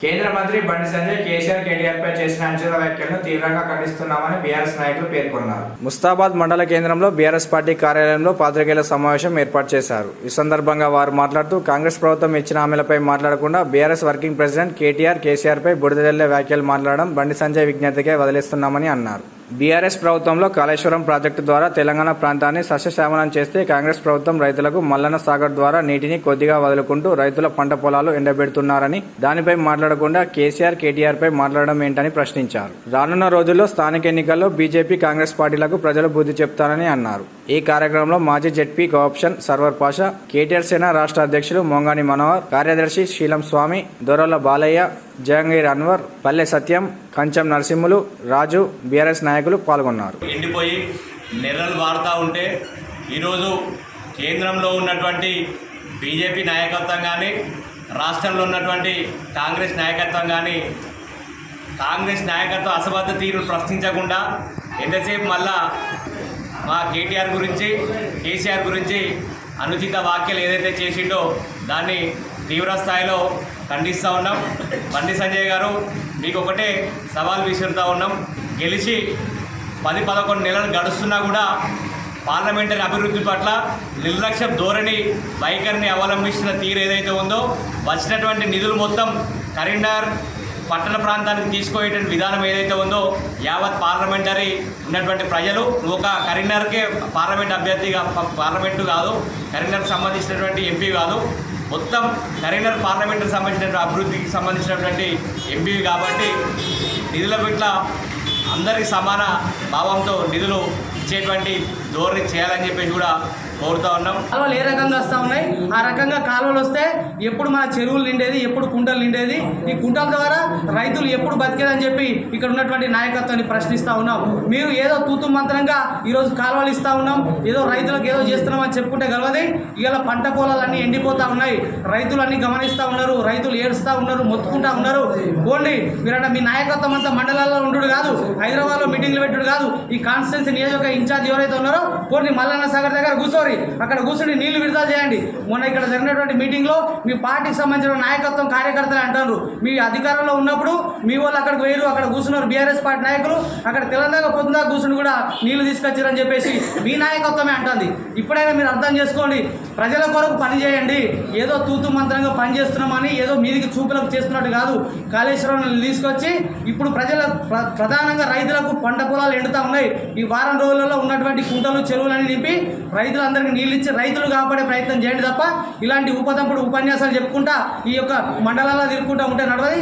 కేంద్ర మంత్రి బండి సంజయ్ కేసీఆర్ కేటీఆర్ పై చేసిన అంచనా వ్యాఖ్యలను తీవ్రంగా ఖండిస్తున్నామని బీఆర్ఎస్ నాయకులు పేర్కొన్నారు. ముస్తాబాద్ మండల కేంద్రంలో బీఆర్ఎస్ పార్టీ కార్యాలయంలో పాత్రికేయుల సమావేశం ఏర్పాటు చేశారు. ఈ సందర్భంగా వారు మాట్లాడుతూ కాంగ్రెస్ ప్రభుత్వం ఇచ్చిన హామీలపై మాట్లాడకుండా బీఆర్ఎస్ వర్కింగ్ ప్రెసిడెంట్ కేటీఆర్ పై బురద జల్లే వ్యాఖ్యలు మాట్లాడడం బండి సంజయ్ విజ్ఞతకే వదిలేస్తున్నామని అన్నారు. బీఆర్ఎస్ ప్రభుత్వంలో కాళేశ్వరం ప్రాజెక్టు ద్వారా తెలంగాణ ప్రాంతాన్ని సస్యశ్యామలం చేస్తే కాంగ్రెస్ ప్రభుత్వం రైతులకు మల్లన్న సాగర్ ద్వారా నీటిని కొద్దిగా వదులుకుంటూ రైతుల పంట పొలాలు ఎండబెడుతున్నారని, దానిపై మాట్లాడకుండా కేటీఆర్ పై మాట్లాడడం ఏంటని ప్రశ్నించారు. రానున్న రోజుల్లో స్థానిక ఎన్నికల్లో బీజేపీ కాంగ్రెస్ పార్టీలకు ప్రజలు బుద్ధి చెప్తారని అన్నారు. ఈ కార్యక్రమంలో మాజీ జెడ్పీ కోఆప్షన్ సర్వర్ పాషా, కేటీఆర్ సేన రాష్ట్ర అధ్యక్షులు మొంగాని మనోహర్, కార్యదర్శి శీలం స్వామి, దొరల బాలయ్య, జహంగీర్ అన్వర్, పల్లె సత్యం, కంచం నరసింహులు, రాజు, బీఆర్ఎస్ నాయకులు పాల్గొన్నారు. ఎండిపోయి నెర్రలు వారుతూ ఉంటే ఈరోజు కేంద్రంలో ఉన్నటువంటి బీజేపీ నాయకత్వం కానీ, రాష్ట్రంలో ఉన్నటువంటి కాంగ్రెస్ నాయకత్వం కానీ, కాంగ్రెస్ నాయకత్వం అసమర్థ తీరును ప్రశ్నించకుండా ఎంతసేపు మళ్ళా మా కేటీఆర్ గురించి, కేసీఆర్ గురించి అనుచిత వ్యాఖ్యలు ఏదైతే చేసిండో దాన్ని తీవ్ర స్థాయిలో ఖండిస్తూ ఉన్నాం. బండి సంజయ్ గారు, మీకు ఒకటే సవాల్ విసురుతూ ఉన్నాం. గెలిచి 10-11 నెలలు గడుస్తున్నా కూడా పార్లమెంటరీ అభివృద్ధి పట్ల నిర్లక్ష్య ధోరణి వైఖరిని అవలంబిస్తున్న తీరు ఏదైతే ఉందో, వచ్చినటువంటి నిధులు మొత్తం కరీంనగర్ పట్టణ ప్రాంతానికి తీసుకుపోయేటువంటి విధానం ఏదైతే ఉందో, యావత్ పార్లమెంటరీ ఉన్నటువంటి ప్రజలు ఒక కరీంనగర్కే పార్లమెంట్ అభ్యర్థిగా, పార్లమెంటు కాదు, కరీంనగర్కి సంబంధించినటువంటి ఎంపీ కాదు, మొత్తం కరీంనగర్ పార్లమెంటుకి సంబంధించినటువంటి అభివృద్ధికి సంబంధించినటువంటి ఎంపీ కాబట్టి నిధుల పట్ల అందరికీ సమాన భావంతో నిధులు ఇచ్చేటువంటి ధోరణి చేయాలని చెప్పేసి కూడా కోరుతూ ఉన్నాం. కాలువలు ఏ రకంగా వస్తూ ఉన్నాయి, ఆ రకంగా కాలువలు వస్తే ఎప్పుడు మన చెరువులు నిండేది, ఎప్పుడు కుంటలు నిండేది, ఈ కుంటల ద్వారా రైతులు ఎప్పుడు బతికేదని చెప్పి ఇక్కడ ఉన్నటువంటి నాయకత్వాన్ని ప్రశ్నిస్తూ ఉన్నాం. మీరు ఏదో తూతు మంత్రంగా ఈరోజు కాలువలు ఇస్తూ ఉన్నాం, ఏదో రైతులకు ఏదో చేస్తున్నామని చెప్పుకుంటే గలవది. ఇలా పంట పొలాలన్నీ ఎండిపోతూ ఉన్నాయి, రైతులు అన్నీ గమనిస్తూ ఉన్నారు, రైతులు ఏడుస్తూ ఉన్నారు, మొత్తుకుంటూ ఉన్నారు. పోండి మీరంటే మీ నాయకత్వం అంతా మండలాల్లో ఉండు కాదు, హైదరాబాద్లో మీటింగ్లు పెట్టుడు కాదు, ఈ కాన్స్టిట్యున్సీ నియోజక ఇన్ఛార్జ్ ఎవరైతే ఉన్నారో పోండి మల్లన్న సాగర్ దగ్గర కూర్చోరి, అక్కడ కూర్చొని నీళ్లు విడుదల చేయండి. మొన్న ఇక్కడ జరిగినటువంటి మీటింగ్లో మీ పార్టీకి సంబంధించిన నాయకత్వం కార్యకర్తలు అంటారు, మీ అధికారంలో ఉన్నప్పుడు మీ వాళ్ళు అక్కడికి వేరు, అక్కడ కూర్చున్నారు బీఆర్ఎస్ పార్టీ నాయకులు, అక్కడ తెలంగాణ పొద్దుదా కూర్చుని కూడా నీళ్లు తీసుకొచ్చారని చెప్పేసి మీ నాయకత్వమే అంటుంది. ఇప్పుడైనా మీరు అర్థం చేసుకోండి, ప్రజల కొరకు పని చేయండి. ఏదో తూతు మంత్రంగా పని చేస్తున్నామని ఏదో మీదికి చూపులకు చేస్తున్నట్టు కాదు. కాళేశ్వరం తీసుకొచ్చి ఇప్పుడు ప్రధానంగా రైతులకు పంట పొలాలు ఎండుతూ ఉన్నాయి. ఈ వారం రోజులలో ఉన్నటువంటి కుంటలు, చెరువులన్నీ నింపి రైతులందరికీ నీళ్ళు ఇచ్చి రైతులు కాపాడే ప్రయత్నం చేయండి తప్ప ఇలాంటి ఉపన్యాసాలు చెప్పుకుంటా ఈ యొక్క మండలాల్లో తిరుగుకుంటా ఉంటే నడవది.